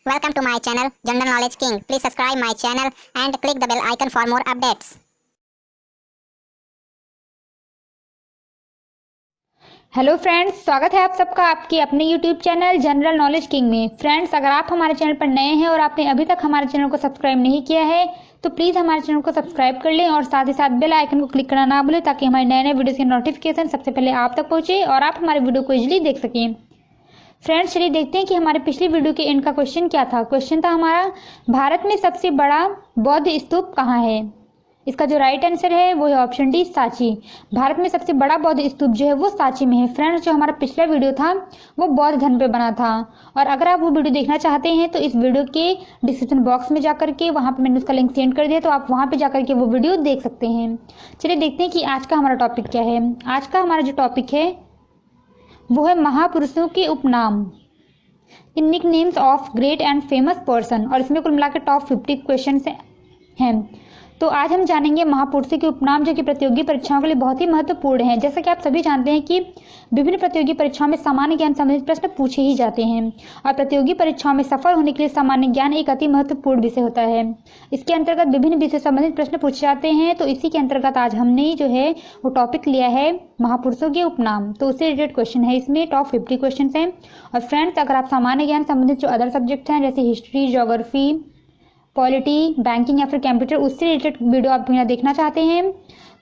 Welcome to my channel, General Knowledge King. Please subscribe my channel and click the bell icon for more updates. Hello friends, स्वागत है आप सबका आपके अपने YouTube channel general knowledge king में। Friends, अगर आप हमारे चैनल पर नए हैं और आपने अभी तक हमारे चैनल को सब्सक्राइब नहीं किया है तो प्लीज़ हमारे चैनल को सब्सक्राइब कर लें और साथ ही साथ बेल आइकन को क्लिक करना ना भूलें ताकि हमारे नए नए वीडियोज़ के नोटिफिकेशन सबसे पहले आप तक पहुँचे और आप हमारे वीडियो को इजीली देख सकें। फ्रेंड्स, चलिए देखते हैं कि हमारे पिछली वीडियो के एंड का क्वेश्चन क्या था। क्वेश्चन था हमारा, भारत में सबसे बड़ा बौद्ध स्तूप कहाँ है। इसका जो राइट आंसर है वो है ऑप्शन डी, सांची। भारत में सबसे बड़ा बौद्ध स्तूप जो है वो सांची में है। फ्रेंड्स, जो हमारा पिछला वीडियो था वो बौद्ध धर्म पे बना था और अगर आप वो वीडियो देखना चाहते हैं तो इस वीडियो के डिस्क्रिप्शन बॉक्स में जाकर के वहाँ पे मैंने उसका लिंक सेंड कर दिया, तो आप वहाँ पे जाकर के वो वीडियो देख सकते हैं। चलिए देखते हैं कि आज का हमारा टॉपिक क्या है। आज का हमारा जो टॉपिक है वो है महापुरुषों के उपनाम, in nicknames of great and famous person, और इसमें कुल मिलाकर टॉप 50 क्वेश्चन हैं। तो आज हम जानेंगे महापुरुषों के उपनाम जो कि प्रतियोगी परीक्षाओं के लिए बहुत ही महत्वपूर्ण हैं। जैसा कि आप सभी जानते हैं कि विभिन्न प्रतियोगी परीक्षाओं में सामान्य ज्ञान संबंधित प्रश्न पूछे ही जाते हैं और प्रतियोगी परीक्षाओं में सफल होने के लिए सामान्य ज्ञान एक अति महत्वपूर्ण विषय होता है। इसके अंतर्गत विभिन्न विषय संबंधित प्रश्न पूछे जाते हैं। तो इसी के अंतर्गत आज हमने जो है वो टॉपिक लिया है महापुरुषों के उपनाम। तो उससे रिलेटेड क्वेश्चन है, इसमें टॉप 50 क्वेश्चन हैं। और फ्रेंड्स, अगर आप सामान्य ज्ञान संबंधित जो अदर सब्जेक्ट हैं जैसे हिस्ट्री, ज्योग्राफी, पॉलिटी, बैंकिंग या फिर कंप्यूटर, उससे रिलेटेड वीडियो आप मेरा देखना चाहते हैं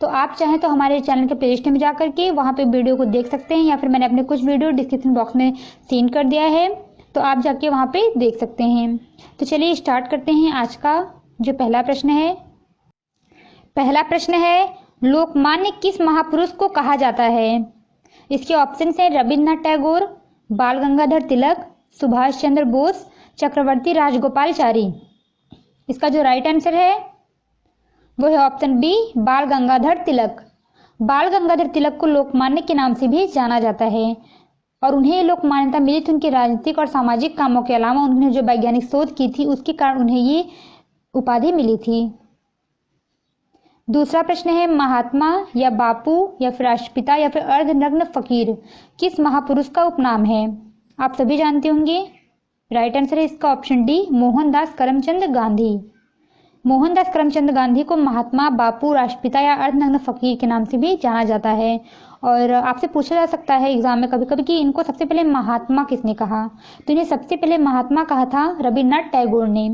तो आप चाहें तो हमारे चैनल के प्लेलिस्ट में जाकर के वहाँ पे वीडियो को देख सकते हैं, या फिर मैंने अपने कुछ वीडियो डिस्क्रिप्शन बॉक्स में सेंड कर दिया है तो आप जाके वहाँ पे देख सकते हैं। तो चलिए स्टार्ट करते हैं। आज का जो पहला प्रश्न है, लोकमान्य किस महापुरुष को कहा जाता है। इसके ऑप्शन है रविन्द्रनाथ टैगोर, बाल गंगाधर तिलक, सुभाष चंद्र बोस, चक्रवर्ती राजगोपालचारी। इसका जो राइट आंसर है वो है ऑप्शन बी, बाल गंगाधर तिलक। बाल गंगाधर तिलक को लोकमान्य के नाम से भी जाना जाता है और उन्हें लोकमान्यता मिली थी उनके राजनीतिक और सामाजिक कामों के अलावा उन्होंने जो वैज्ञानिक शोध की थी उसके कारण उन्हें ये उपाधि मिली थी। दूसरा प्रश्न है, महात्मा या बापू या फिर राष्ट्रपिता या फिर अर्धनग्न फकीर किस महापुरुष का उपनाम है। आप सभी जानते होंगे। राइट आंसर है इसका ऑप्शन डी, मोहनदास करमचंद गांधी। मोहनदास करमचंद गांधी को महात्मा, बापू, राष्ट्रपिता या अर्धनग्न फकीर के नाम से भी जाना जाता है। और आपसे पूछा जा सकता है एग्जाम में कभी कभी कि इनको सबसे पहले महात्मा किसने कहा, तो इन्हें सबसे पहले महात्मा कहा था रविन्द्रनाथ टैगोर ने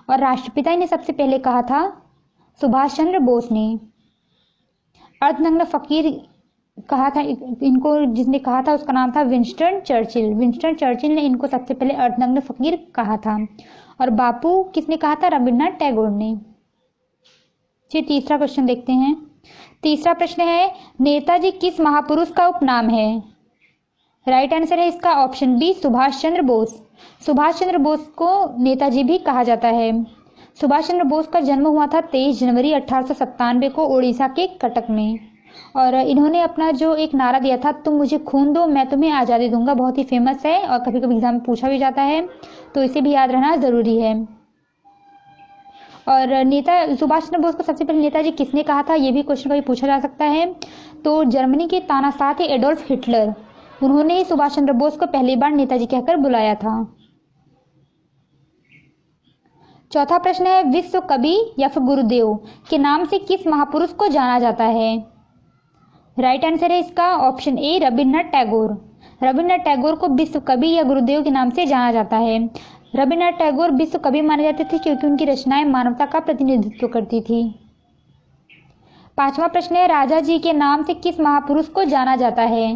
और राष्ट्रपिता इन्हें सबसे पहले कहा था सुभाष चंद्र बोस ने। अर्धनग्न फकीर कहा था इनको, जिसने कहा था उसका नाम था विंस्टन चर्चिल। विंस्टन चर्चिल ने इनको सबसे पहले अर्धनग्न फकीर कहा था। और बापू किसने कहा था, रविन्द्रनाथ टैगोर ने। चलिए तीसरा क्वेश्चन देखते हैं। तीसरा प्रश्न है, नेताजी किस महापुरुष का उपनाम है। राइट आंसर है इसका ऑप्शन बी, सुभाष चंद्र बोस। सुभाष चंद्र बोस को नेताजी भी कहा जाता है। सुभाष चंद्र बोस का जन्म हुआ था 23 जनवरी 1897 को उड़ीसा के कटक में और इन्होंने अपना जो एक नारा दिया था, तुम मुझे खून दो मैं तुम्हें आज़ादी दूंगा, बहुत ही फेमस है और कभी कभी एग्जाम में पूछा भी जाता है, तो इसे भी याद रहना जरूरी है। और नेता सुभाष चंद्र बोस को सबसे पहले नेताजी किसने कहा था, ये भी क्वेश्चन कभी पूछा जा सकता है। तो जर्मनी के तानाशाह थे एडोल्फ हिटलर, उन्होंने ही सुभाष चंद्र बोस को पहली बार नेताजी कहकर बुलाया था। चौथा प्रश्न है, विश्व कवि या फिर गुरुदेव के नाम से किस महापुरुष को जाना जाता है। राइट आंसर है इसका ऑप्शन ए, रविन्द्रनाथ टैगोर। रविन्द्रनाथ टैगोर को विश्व कवि या गुरुदेव के नाम से जाना जाता है। रविन्द्रनाथ टैगोर विश्व कवि माने जाते थे क्योंकि उनकी रचनाएं मानवता का प्रतिनिधित्व करती थी। पांचवा प्रश्न है, राजा जी के नाम से किस महापुरुष को जाना जाता है।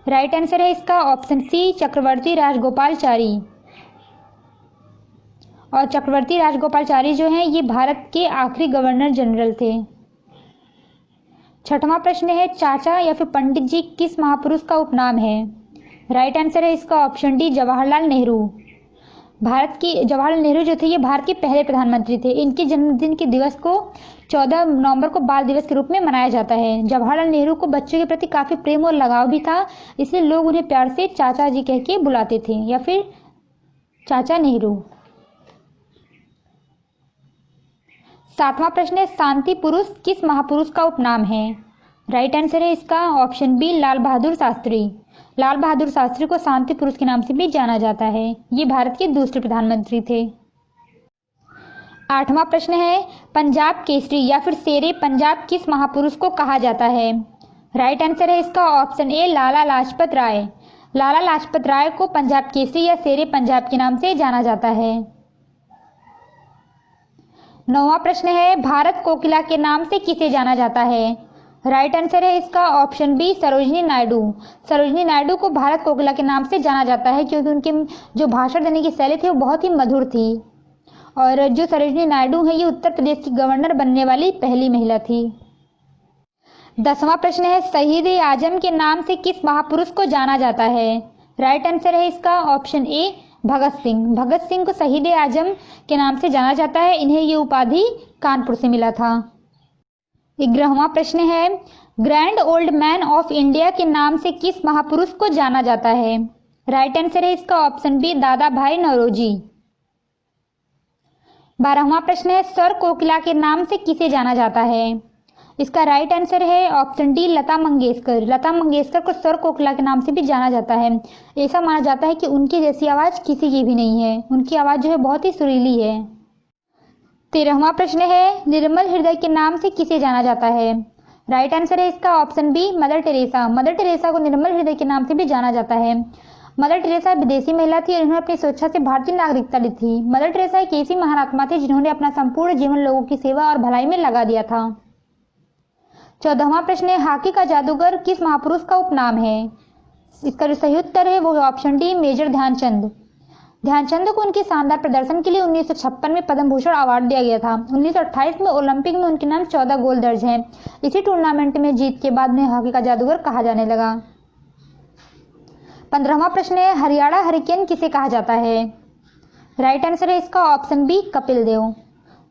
राइट आंसर है इसका ऑप्शन सी, चक्रवर्ती राजगोपालचारी। और चक्रवर्ती राजगोपालचारी जो हैं ये भारत के आखिरी गवर्नर जनरल थे। छठवां प्रश्न है, चाचा या फिर पंडित जी किस महापुरुष का उपनाम है। राइट आंसर है इसका ऑप्शन डी, जवाहरलाल नेहरू। जवाहरलाल नेहरू जो थे ये भारत के पहले प्रधानमंत्री थे। इनके जन्मदिन के दिवस को 14 नवंबर को बाल दिवस के रूप में मनाया जाता है। जवाहरलाल नेहरू को बच्चों के प्रति काफी प्रेम और लगाव भी था, इसलिए लोग उन्हें प्यार से चाचा जी कह के बुलाते थे या फिर चाचा नेहरू। सातवां प्रश्न है, शांति पुरुष किस महापुरुष का उपनाम है। राइट आंसर है इसका ऑप्शन बी, लाल बहादुर शास्त्री। लाल बहादुर शास्त्री को शांति पुरुष के नाम से भी जाना जाता है। ये भारत के दूसरे प्रधानमंत्री थे। 8वां प्रश्न है, पंजाब केसरी या फिर शेरे पंजाब किस महापुरुष को कहा जाता है? राइट आंसर है इसका ऑप्शन ए लाला लाजपत राय। लाला लाजपत राय को पंजाब केसरी या शेरे पंजाब के नाम से जाना जाता है। 9वां प्रश्न है, भारत कोकिला के नाम से किसे जाना जाता है? राइट आंसर है इसका ऑप्शन बी सरोजिनी नायडू। सरोजिनी नायडू को भारत कोकिला के नाम से जाना जाता है क्योंकि उनके जो भाषण देने की शैली थी वो बहुत ही मधुर थी। और जो सरोजिनी नायडू है ये उत्तर प्रदेश की गवर्नर बनने वाली पहली महिला थी। 10वां प्रश्न है, शहीद ए आजम के नाम से किस महापुरुष को जाना जाता है? राइट आंसर है इसका ऑप्शन ए भगत सिंह। भगत सिंह को शहीद ए आजम के नाम से जाना जाता है। इन्हें ये उपाधि कानपुर से मिला था। 11वां प्रश्न है, grand old man of India के नाम से किस महापुरुष को जाना जाता है? राइट आंसर है इसका ऑप्शन बी दादा भाई नौरोजी। 12वां प्रश्न है, सर कोकिला के नाम से किसे जाना जाता है? इसका राइट आंसर है ऑप्शन डी लता मंगेशकर। लता मंगेशकर को सर कोकिला के नाम से भी जाना जाता है। ऐसा माना जाता है कि उनकी जैसी आवाज किसी की भी नहीं है। उनकी आवाज जो है बहुत ही सुरीली है। 13वां प्रश्न है, निर्मल हृदय के नाम से किसे जाना जाता है? राइट आंसर है इसका option B Mother Teresa. Mother Teresa को निर्मल हृदय के नाम से भी जाना जाता है। मदर टेरेसा विदेशी महिला थी और उन्होंने अपनी स्वेच्छा से भारतीय नागरिकता ली थी। मदर टेरेसा एक ऐसी महान आत्मा थी जिन्होंने अपना संपूर्ण जीवन लोगों की सेवा और भलाई में लगा दिया था। 14वां प्रश्न है, हॉकी का जादूगर किस महापुरुष का उपनाम है? इसका जो सही उत्तर है वो है option D major Dhyan Chand. Dhyan Chand को उनके शानदार प्रदर्शन के लिए 1956 में पद्म भूषण अवार्ड दिया गया था। 1928 में ओलंपिक में उनके नाम 14 गोल दर्ज हैं। इसी टूर्नामेंट में जीत के बाद उन्हें हॉकी का जादूगर कहा जाने लगा। 15वां प्रश्न है, हरियाणा हरिकेन किसे कहा जाता है? राइट आंसर है इसका ऑप्शन बी कपिल देव।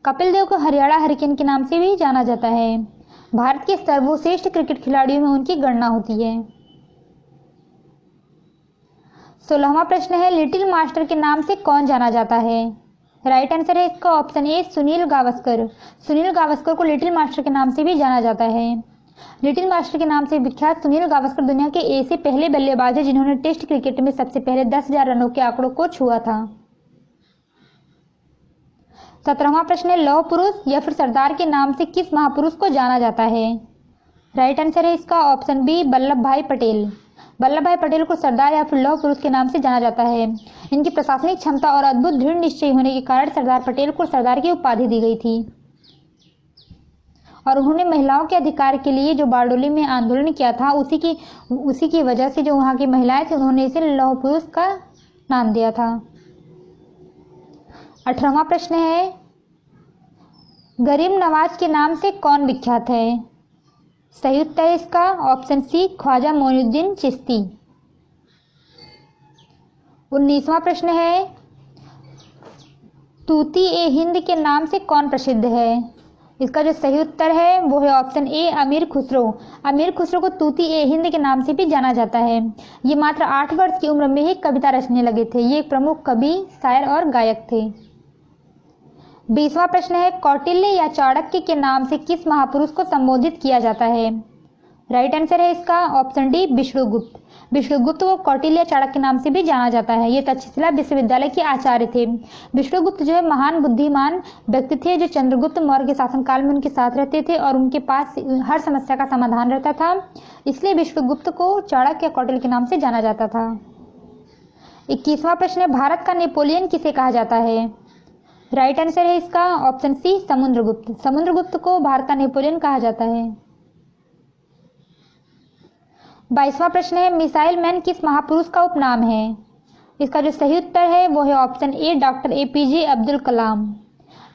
कपिल देव को हरियाणा हरिकेन के नाम से भी जाना जाता है। भारत के सर्वश्रेष्ठ क्रिकेट खिलाड़ियों में उनकी गणना होती है। 16वां प्रश्न है, लिटिल मास्टर के नाम से कौन जाना जाता है? राइट आंसर है इसका ऑप्शन ए सुनील गावस्कर। सुनील गावस्कर को लिटिल मास्टर के नाम से भी जाना जाता है। लिटिल मास्टर के नाम से विख्यात सुनील गावस्कर दुनिया के ऐसे पहले बल्लेबाज हैं जिन्होंने टेस्ट क्रिकेट में सबसे पहले 10,000 रनों के आंकड़ों को छुआ था। 17वां प्रश्न है, लौह पुरुष या फिर सरदार के नाम से किस महापुरुष को जाना जाता है? राइट आंसर है इसका ऑप्शन बी वल्लभ भाई पटेल। वल्लभ भाई पटेल को सरदार या फिर लौह पुरुष के नाम से जाना जाता है। इनकी प्रशासनिक क्षमता और अद्भुत दृढ़ निश्चय होने के कारण सरदार पटेल को सरदार की उपाधि दी गई थी। और उन्होंने महिलाओं के अधिकार के लिए जो बारडोली में आंदोलन किया था उसी की वजह से जो वहाँ की महिलाएं थी उन्होंने इसे लौह पुरुष का नाम दिया था। 18वां प्रश्न है, गरीब नवाज के नाम से कौन विख्यात है? सही उत्तर है इसका ऑप्शन सी ख्वाजा मोइनुद्दीन चिश्ती। 19वां प्रश्न है, तूती ए हिंद के नाम से कौन प्रसिद्ध है? इसका जो सही उत्तर है वो है ऑप्शन ए अमीर खुसरो। अमीर खुसरो को तूती ए हिंद के नाम से भी जाना जाता है। ये मात्र 8 वर्ष की उम्र में ही कविता रचने लगे थे। ये एक प्रमुख कवि, शायर और गायक थे। 20वां प्रश्न है, कौटिल्य या चाणक्य के नाम से किस महापुरुष को संबोधित किया जाता है? राइट आंसर है इसका ऑप्शन डी विष्णुगुप्त। विष्णुगुप्त को कौटिल्य चाणक्य के नाम से भी जाना जाता है। ये तक्षशिला विश्वविद्यालय के आचार्य थे। विष्णुगुप्त जो है महान बुद्धिमान व्यक्ति थे जो चंद्रगुप्त मौर्य के शासनकाल में उनके साथ रहते थे और उनके पास हर समस्या का समाधान रहता था। इसलिए विष्णुगुप्त को चाणक्य या कौटिल्य के नाम से जाना जाता था। 21वां प्रश्न है, भारत का नेपोलियन किसे कहा जाता है? राइट आंसर है इसका ऑप्शन सी समुद्रगुप्त। समुद्रगुप्त को भारत का नेपोलियन कहा जाता है। 22वां प्रश्न है, मिसाइल मैन किस महापुरुष का उपनाम है? इसका जो सही उत्तर है वो है option A doctor APJ Abdul Kalam.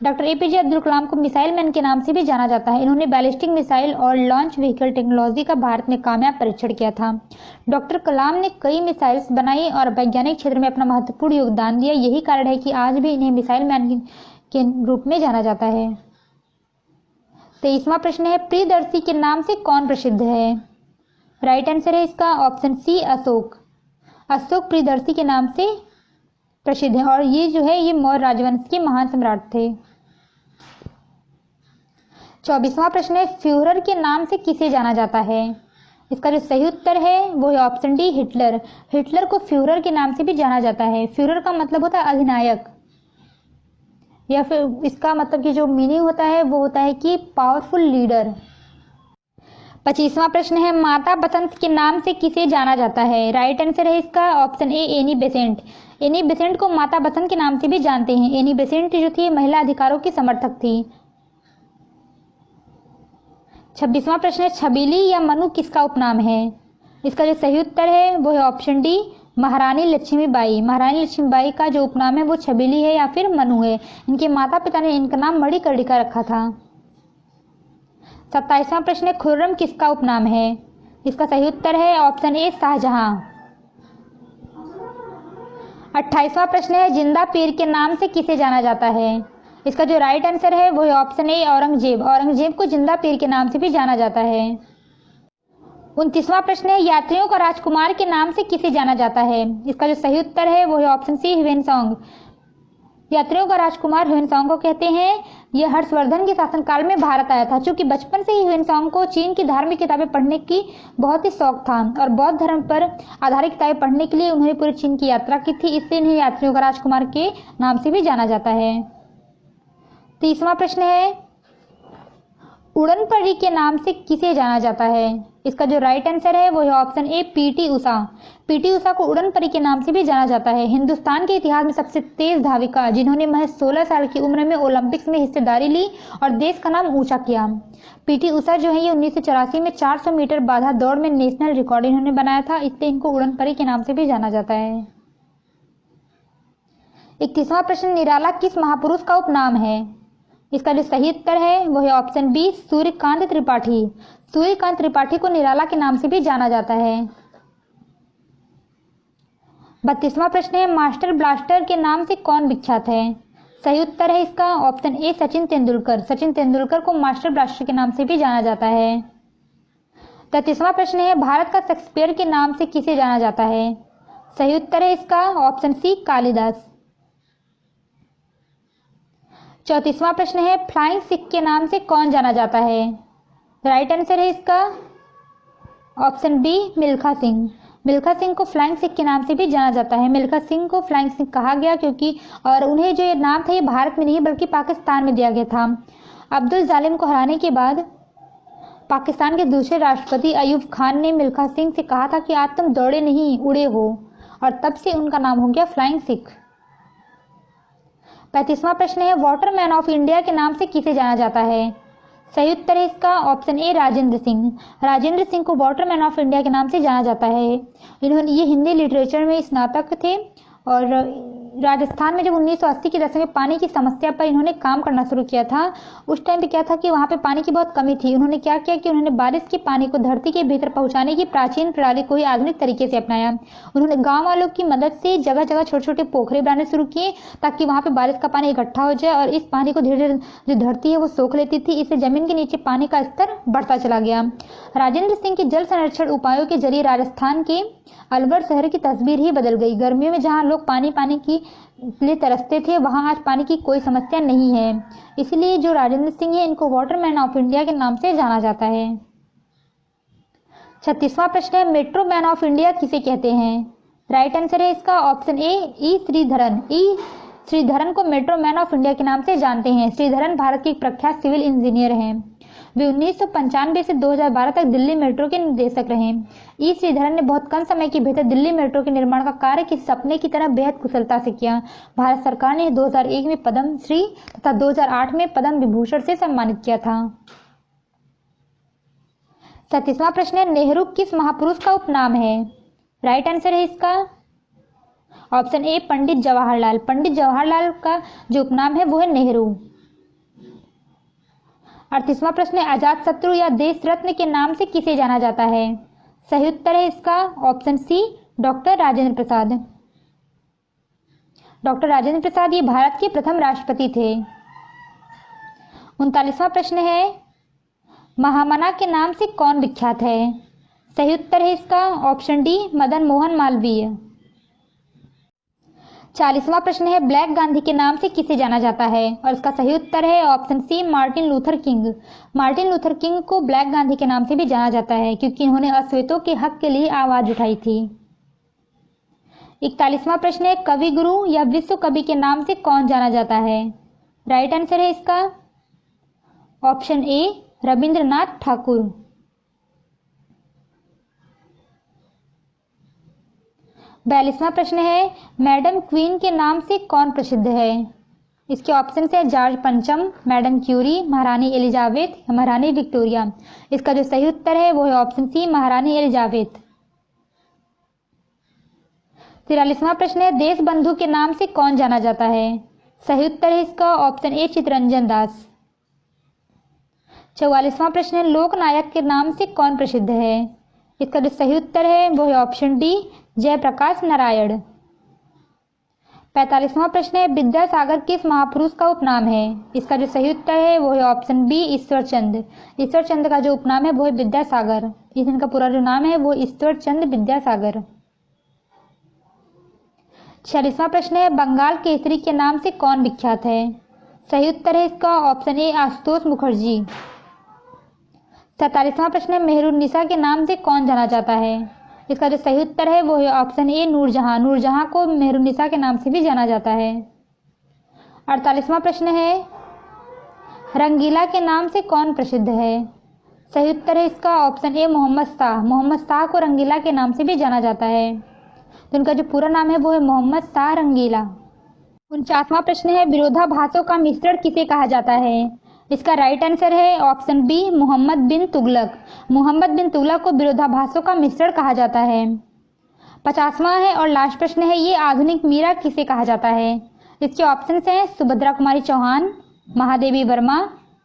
Doctor APJ Abdul Kalam को मिसाइल मैन के नाम से भी जाना जाता है। इन्होंने बैलिस्टिक मिसाइल और लॉन्च व्हीकल टेक्नोलॉजी का भारत में कामयाब परीक्षण किया था। डॉक्टर कलाम ने कई मिसाइल्स बनाई और वैज्ञानिक क्षेत्र में अपना महत्वपूर्ण योगदान दिया। यही कारण है कि आज भी इन्हें मिसाइल मैन के रूप में जाना जाता है। 23वां प्रश्न है, प्रियदर्शी के नाम से कौन प्रसिद्ध है? राइट आंसर है इसका ऑप्शन सी अशोक। अशोक प्रियदर्शी के नाम से प्रसिद्ध है और ये जो है ये मौर्य राजवंश के महान सम्राट थे। 24वां प्रश्न है, फ्यूहरर के नाम से किसे जाना जाता है? इसका जो सही उत्तर है वो है ऑप्शन डी, हिटलर। हिटलर को फ्यूरर के नाम से भी जाना जाता है। फ्यूरर का मतलब होता है अधिनायक, या फिर इसका मतलब कि जो मीनिंग होता है वो होता है कि पावरफुल लीडर। 25वां प्रश्न है, माता बसंत के नाम से किसे जाना जाता है? राइट आंसर है इसका option A, Annie Besant. Annie Besant को माता बसंत के नाम से भी जानते हैं। एनी बेसेंट जो थी महिला अधिकारों की समर्थक थी। 26वां प्रश्न है, छबीली या मनु किसका उपनाम है? इसका जो सही उत्तर है वो है ऑप्शन डी, महारानी लक्ष्मीबाई। महारानी लक्ष्मीबाई का जो उपनाम है वो छबीली है या फिर मनु है। इनके माता पिता ने इनका नाम मणिकर्णिका रखा था। 27वां प्रश्न है, खुर्रम किसका उपनाम है? इसका सही उत्तर है ऑप्शन ए, शाहजहां। 28वां प्रश्न है, जिंदा पीर के नाम से किसे जाना जाता है? इसका जो राइट आंसर है वो है ऑप्शन ए, औरंगजेब। औरंगजेब को जिंदा पीर के नाम से भी जाना जाता है। 29वां प्रश्न है, यात्रियों का राजकुमार के नाम से किसे जाना जाता है? इसका जो सही उत्तर है वो है ऑप्शन सी, ह्वेनसांग। यात्रियों का राजकुमार ह्वेनसांग को कहते हैं। यह हर्षवर्धन के शासनकाल में भारत आया था। चूंकि बचपन से ही ह्वेनसांग को चीन की धार्मिक किताबें पढ़ने की बहुत ही शौक था और बौद्ध धर्म पर आधारित किताबें पढ़ने के लिए उन्होंने पूरे चीन की यात्रा की थी, इसलिए इन्हें यात्रियों का राजकुमार के नाम से भी जाना जाता है। 30वां प्रश्न है, उड़न परी के नाम से किसे जाना जाता है? इसका जो राइट आंसर है वो है option A, PT Usha. PT Usha को उड़न परी के नाम से भी जाना जाता है। हिंदुस्तान के इतिहास में सबसे तेज धाविका जिन्होंने महज 16 साल की उम्र में ओलंपिक्स में हिस्सेदारी ली और देश का नाम ऊंचा किया। पीटी उषा जो है ये 1984 में 400 मीटर बाधा दौड़ में नेशनल रिकॉर्ड इन्होंने बनाया था, इसलिए इनको उड़न परी के नाम से भी जाना जाता है। 31वां प्रश्न, निराला किस महापुरुष का उपनाम है? इसका जो सही उत्तर है वो है ऑप्शन बी, सूर्यकांत त्रिपाठी। सूर्यकांत त्रिपाठी को निराला के नाम से भी जाना जाता है। 32वां प्रश्न है, मास्टर ब्लास्टर के नाम से कौन विख्यात है? सही उत्तर है इसका ऑप्शन ए, सचिन तेंदुलकर। सचिन तेंदुलकर को मास्टर ब्लास्टर के नाम से भी जाना जाता है। 33वां प्रश्न है, भारत का शेक्सपियर के नाम से किसे जाना जाता है? सही उत्तर है इसका ऑप्शन सी, कालिदास। 34वां प्रश्न है, फ्लाइंग सिख के नाम से कौन जाना जाता है? राइट आंसर है इसका ऑप्शन बी, मिल्खा सिंह। मिल्खा सिंह को फ्लाइंग सिख के नाम से भी जाना जाता है। मिल्खा सिंह को फ्लाइंग सिख कहा गया क्योंकि और उन्हें जो ये नाम था ये भारत में नहीं बल्कि पाकिस्तान में दिया गया था। अब्दुल जालिम को हराने के बाद पाकिस्तान के दूसरे राष्ट्रपति अयूब खान ने मिल्खा सिंह से कहा था कि आज तुम दौड़े नहीं उड़े हो, और तब से उनका नाम हो गया फ्लाइंग सिख। 35वां प्रश्न है, वाटरमैन ऑफ इंडिया के नाम से किसे जाना जाता है? सही उत्तर है इसका ऑप्शन ए, राजेंद्र सिंह। राजेंद्र सिंह को वाटरमैन ऑफ इंडिया के नाम से जाना जाता है। इन्होंने ये हिंदी लिटरेचर में स्नातक थे और राजस्थान में जब 1980 के दशक में पानी की समस्या पर इन्होंने काम करना शुरू किया था, उस टाइम पे क्या था कि वहाँ पे पानी की बहुत कमी थी। उन्होंने क्या किया कि उन्होंने बारिश के पानी को धरती के भीतर पहुँचाने की प्राचीन प्रणाली को ही आधुनिक तरीके से अपनाया। उन्होंने गाँव वालों की मदद से जगह जगह छोटे छोटे पोखरे बनाने शुरू किए ताकि वहाँ पे बारिश का पानी इकट्ठा हो जाए और इस पानी को धीरे धीरे जो धरती है वो सोख लेती थी, इससे जमीन के नीचे पानी का स्तर बढ़ता चला गया। राजेंद्र सिंह के जल संरक्षण उपायों के जरिए राजस्थान के अलवर शहर की तस्वीर ही बदल गई। गर्मियों में जहाँ लोग पानी के लिए तरसते थे वहां आज पानी की कोई समस्या नहीं है। इसलिए जो राजेंद्र सिंह है इनको वाटरमैन ऑफ इंडिया के नाम से जाना जाता है। 36वां प्रश्न है, मेट्रो मैन ऑफ इंडिया किसे कहते हैं? राइट आंसर है इसका ऑप्शन ए, ई श्रीधरन। ई श्रीधरन को मेट्रो मैन ऑफ इंडिया के नाम से जानते हैं। श्रीधरन भारत के एक प्रख्यात सिविल इंजीनियर हैं। वे 1995 से 2012 तक दिल्ली मेट्रो के निर्देशक रहे। ई श्रीधरन ने बहुत कम समय के भीतर दिल्ली मेट्रो के निर्माण का कार्य किसी सपने की तरह बेहद कुशलता से किया। भारत सरकार ने 2001 में पद्म श्री तथा 2008 में पद्म विभूषण से सम्मानित किया था। 37वां प्रश्न है, नेहरू किस महापुरुष का उपनाम है? राइट आंसर है इसका ऑप्शन ए, पंडित जवाहरलाल। पंडित जवाहरलाल का जो उपनाम है वो है नेहरू। 38वां प्रश्न है, अजात शत्रु या देश रत्न के नाम से किसे जाना जाता है? सही उत्तर है इसका option C, doctor Rajendra Prasad. Doctor Rajendra Prasad ये भारत के प्रथम राष्ट्रपति थे। 39वां प्रश्न है, महामना के नाम से कौन विख्यात है? सही उत्तर है इसका ऑप्शन डी, मदन मोहन मालवीय। 40वां प्रश्न है, ब्लैक गांधी के नाम से किसे जाना जाता है? और इसका सही उत्तर है option C, Martin Luther King. Martin Luther King को ब्लैक गांधी के नाम से भी जाना जाता है क्योंकि इन्होंने अश्वेतों के हक के लिए आवाज उठाई थी। 41वां प्रश्न है, कवि गुरु या विश्व कवि के नाम से कौन जाना जाता है? राइट आंसर है इसका ऑप्शन ए, रविंद्रनाथ ठाकुर। 42वां प्रश्न है, मैडम क्वीन के नाम से कौन प्रसिद्ध है? इसके ऑप्शन है जॉर्ज पंचम, मैडम क्यूरी, महारानी एलिजाबेथ या महारानी विक्टोरिया। इसका जो सही उत्तर है वो है ऑप्शन सी, महारानी एलिजाबेथ। 43वां प्रश्न है, देश बंधु के नाम से कौन जाना जाता है? सही उत्तर है इसका ऑप्शन ए, चित्तरंजन दास। 44वां प्रश्न है, लोकनायक के नाम से कौन प्रसिद्ध है? इसका जो सही उत्तर है वो है ऑप्शन डी, जयप्रकाश नारायण। 45वां प्रश्न है, विद्यासागर किस महापुरुष का उपनाम है? इसका जो सही उत्तर है वो है ऑप्शन बी, ईश्वरचंद। ईश्वरचंद का जो उपनाम है वो है विद्यासागर। इनका पूरा जो नाम है वो ईश्वरचंद विद्यासागर। 46वां प्रश्न है, बंगाल केसरी के नाम से कौन विख्यात है? सही उत्तर है इसका ऑप्शन ए, आशुतोष मुखर्जी। 47वां प्रश्न है, मेहरुन्निसा के नाम से कौन जाना जाता है? इसका जो सही उत्तर है वो है ऑप्शन ए, नूरजहां। नूरजहां को मेहरुन्निसा के नाम से भी जाना जाता है। 48वां प्रश्न है, रंगीला के नाम से कौन प्रसिद्ध है? सही उत्तर है इसका ऑप्शन ए, मोहम्मद शाह। मोहम्मद शाह को रंगीला के नाम से भी जाना जाता है। तो उनका जो पूरा नाम है वो है मोहम्मद शाह रंगीला। 49वां प्रश्न है, विरोधाभासों का मिश्रण किसे कहा जाता है? इसका राइट आंसर है ऑप्शन बी, मोहम्मद बिन तुगलक। मोहम्मद बिन तुगलक को विरोधाभासों का मिश्रण कहा जाता है। 50वां है और लास्ट प्रश्न है, ये आधुनिक मीरा किसे कहा जाता है? इसके ऑप्शन हैं सुभद्रा कुमारी चौहान, महादेवी वर्मा,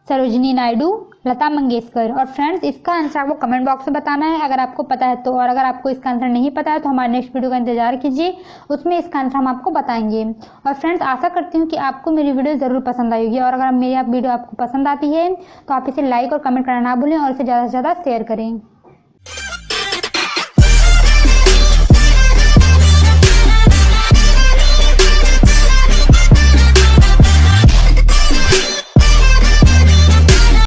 सरोजिनी नायडू, लता मंगेशकर। और फ्रेंड्स इसका आंसर आपको कमेंट बॉक्स में बताना है अगर आपको पता है तो, और अगर आपको इसका आंसर नहीं पता है तो हमारे नेक्स्ट वीडियो का इंतजार कीजिए, उसमें इसका आंसर हम आपको बताएंगे। और फ्रेंड्स आशा करती हूँ कि आपको मेरी वीडियो ज़रूर पसंद आएगी, और अगर मेरी वीडियो आपको पसंद आती है तो आप इसे लाइक और कमेंट करना ना भूलें और इसे ज़्यादा से ज़्यादा शेयर करें।